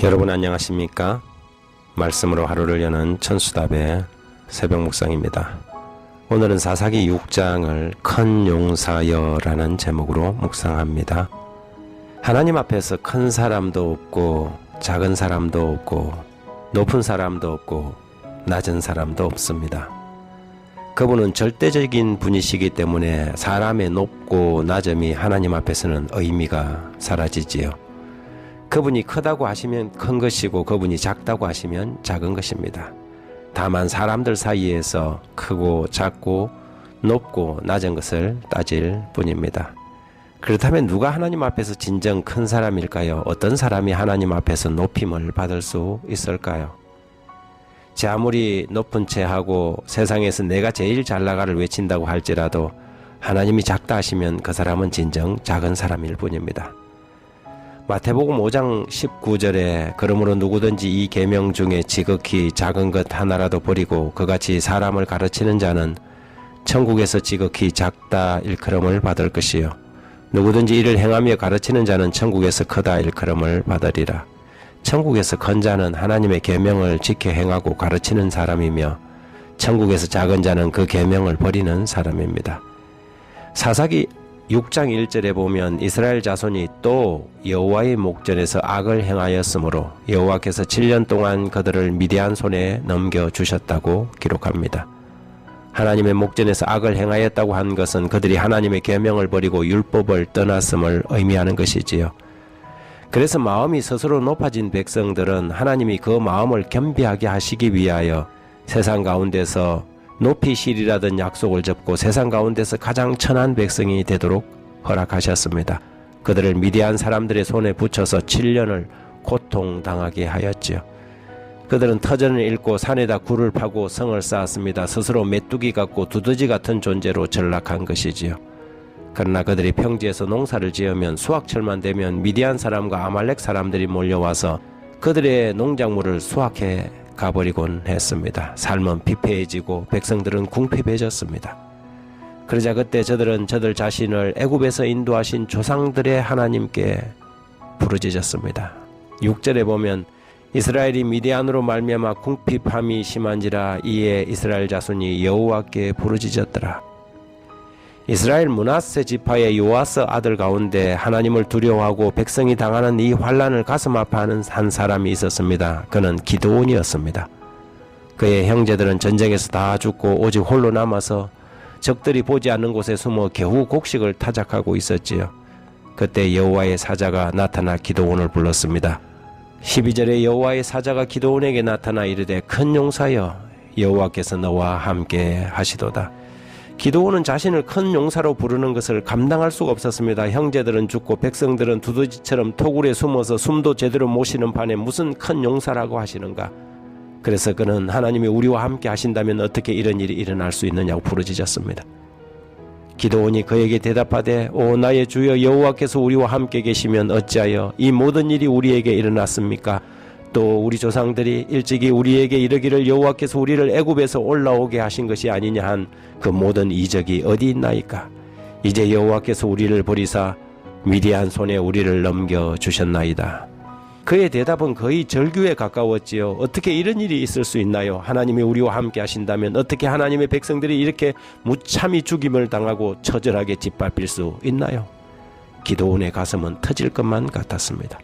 여러분 안녕하십니까? 말씀으로 하루를 여는 천수답의 새벽 묵상입니다. 오늘은 사사기 6장을 큰 용사여라는 제목으로 묵상합니다. 하나님 앞에서 큰 사람도 없고 작은 사람도 없고 높은 사람도 없고 낮은 사람도 없습니다. 그분은 절대적인 분이시기 때문에 사람의 높고 낮음이 하나님 앞에서는 의미가 사라지지요. 그분이 크다고 하시면 큰 것이고 그분이 작다고 하시면 작은 것입니다. 다만 사람들 사이에서 크고 작고 높고 낮은 것을 따질 뿐입니다. 그렇다면 누가 하나님 앞에서 진정 큰 사람일까요? 어떤 사람이 하나님 앞에서 높임을 받을 수 있을까요? 제 아무리 높은 채 하고 세상에서 내가 제일 잘 나가를 외친다고 할지라도 하나님이 작다 하시면 그 사람은 진정 작은 사람일 뿐입니다. 마태복음 5장 19절에 그러므로 누구든지 이 계명 중에 지극히 작은 것 하나라도 버리고 그같이 사람을 가르치는 자는 천국에서 지극히 작다 일컬음을 받을 것이요 누구든지 이를 행하며 가르치는 자는 천국에서 크다 일컬음을 받으리라. 천국에서 큰 자는 하나님의 계명을 지켜 행하고 가르치는 사람이며 천국에서 작은 자는 그 계명을 버리는 사람입니다. 사사기 6장 1절에 보면 이스라엘 자손이 또 여호와의 목전에서 악을 행하였으므로 여호와께서 7년 동안 그들을 미디안 손에 넘겨주셨다고 기록합니다. 하나님의 목전에서 악을 행하였다고 한 것은 그들이 하나님의 계명을 버리고 율법을 떠났음을 의미하는 것이지요. 그래서 마음이 스스로 높아진 백성들은 하나님이 그 마음을 겸비하게 하시기 위하여 세상 가운데서 높이 시리라던 약속을 접고 세상 가운데서 가장 천한 백성이 되도록 허락하셨습니다. 그들을 미디안 사람들의 손에 붙여서 7년을 고통당하게 하였지요. 그들은 터전을 잃고 산에다 굴을 파고 성을 쌓았습니다. 스스로 메뚜기 같고 두더지 같은 존재로 전락한 것이지요. 그러나 그들이 평지에서 농사를 지으면 수확철만 되면 미디안 사람과 아말렉 사람들이 몰려와서 그들의 농작물을 수확해 가버리곤 했습니다. 삶은 피폐해지고 백성들은 궁핍해졌습니다. 그러자 그때 저들은 저들 자신을 애굽에서 인도하신 조상들의 하나님께 부르짖었습니다. 6절에 보면 이스라엘이 미디안으로 말미암아 궁핍함이 심한지라 이에 이스라엘 자손이 여호와께 부르짖었더라. 이스라엘 므낫세 지파의 요아스 아들 가운데 하나님을 두려워하고 백성이 당하는 이 환난을 가슴 아파하는 한 사람이 있었습니다. 그는 기드온이었습니다. 그의 형제들은 전쟁에서 다 죽고 오직 홀로 남아서 적들이 보지 않는 곳에 숨어 겨우 곡식을 타작하고 있었지요. 그때 여호와의 사자가 나타나 기드온을 불렀습니다. 12절에 여호와의 사자가 기드온에게 나타나 이르되 큰 용사여 여호와께서 너와 함께 하시도다. 기드온은 자신을 큰 용사로 부르는 것을 감당할 수가 없었습니다. 형제들은 죽고 백성들은 두더지처럼 토굴에 숨어서 숨도 제대로 못 쉬는 판에 무슨 큰 용사라고 하시는가. 그래서 그는 하나님이 우리와 함께 하신다면 어떻게 이런 일이 일어날 수 있느냐고 부르짖었습니다. 기드온이 그에게 대답하되 오 나의 주여 여호와께서 우리와 함께 계시면 어찌하여 이 모든 일이 우리에게 일어났습니까? 또 우리 조상들이 일찍이 우리에게 이르기를 여호와께서 우리를 애굽에서 올라오게 하신 것이 아니냐 한 그 모든 이적이 어디 있나이까? 이제 여호와께서 우리를 버리사 미디안 손에 우리를 넘겨주셨나이다. 그의 대답은 거의 절규에 가까웠지요. 어떻게 이런 일이 있을 수 있나요? 하나님이 우리와 함께 하신다면 어떻게 하나님의 백성들이 이렇게 무참히 죽임을 당하고 처절하게 짓밟힐 수 있나요? 기드온의 가슴은 터질 것만 같았습니다.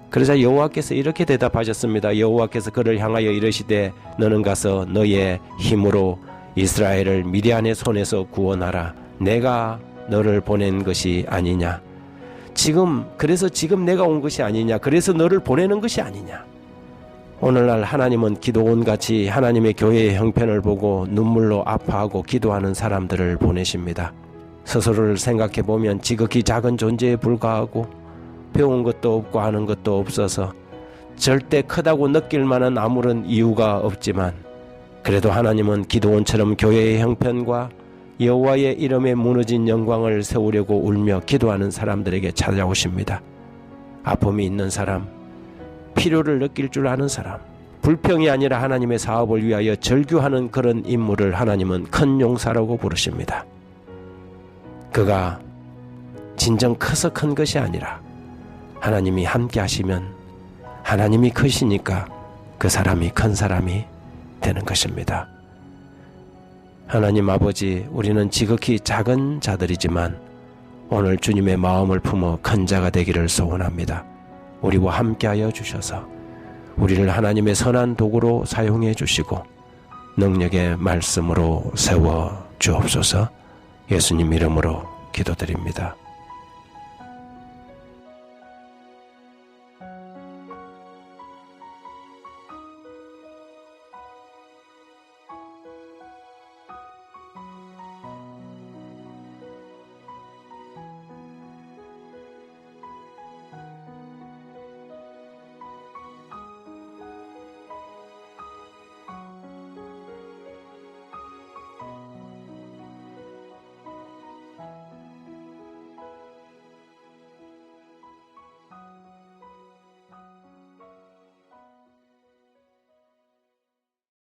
그러자 여호와께서 이렇게 대답하셨습니다. 여호와께서 그를 향하여 이르시되 너는 가서 너의 힘으로 이스라엘을 미디안의 손에서 구원하라. 내가 너를 보낸 것이 아니냐. 그래서 지금 내가 온 것이 아니냐. 그래서 너를 보내는 것이 아니냐. 오늘날 하나님은 기드온같이 하나님의 교회의 형편을 보고 눈물로 아파하고 기도하는 사람들을 보내십니다. 스스로를 생각해보면 지극히 작은 존재에 불과하고 배운 것도 없고 아는 것도 없어서 절대 크다고 느낄 만한 아무런 이유가 없지만 그래도 하나님은 기드온처럼 교회의 형편과 여호와의 이름에 무너진 영광을 세우려고 울며 기도하는 사람들에게 찾아오십니다. 아픔이 있는 사람, 필요를 느낄 줄 아는 사람, 불평이 아니라 하나님의 사업을 위하여 절규하는 그런 인물을 하나님은 큰 용사라고 부르십니다. 그가 진정 커서 큰 것이 아니라 하나님이 함께 하시면 하나님이 크시니까 그 사람이 큰 사람이 되는 것입니다. 하나님 아버지, 우리는 지극히 작은 자들이지만 오늘 주님의 마음을 품어 큰 자가 되기를 소원합니다. 우리와 함께하여 주셔서 우리를 하나님의 선한 도구로 사용해 주시고 능력의 말씀으로 세워 주옵소서. 예수님 이름으로 기도드립니다.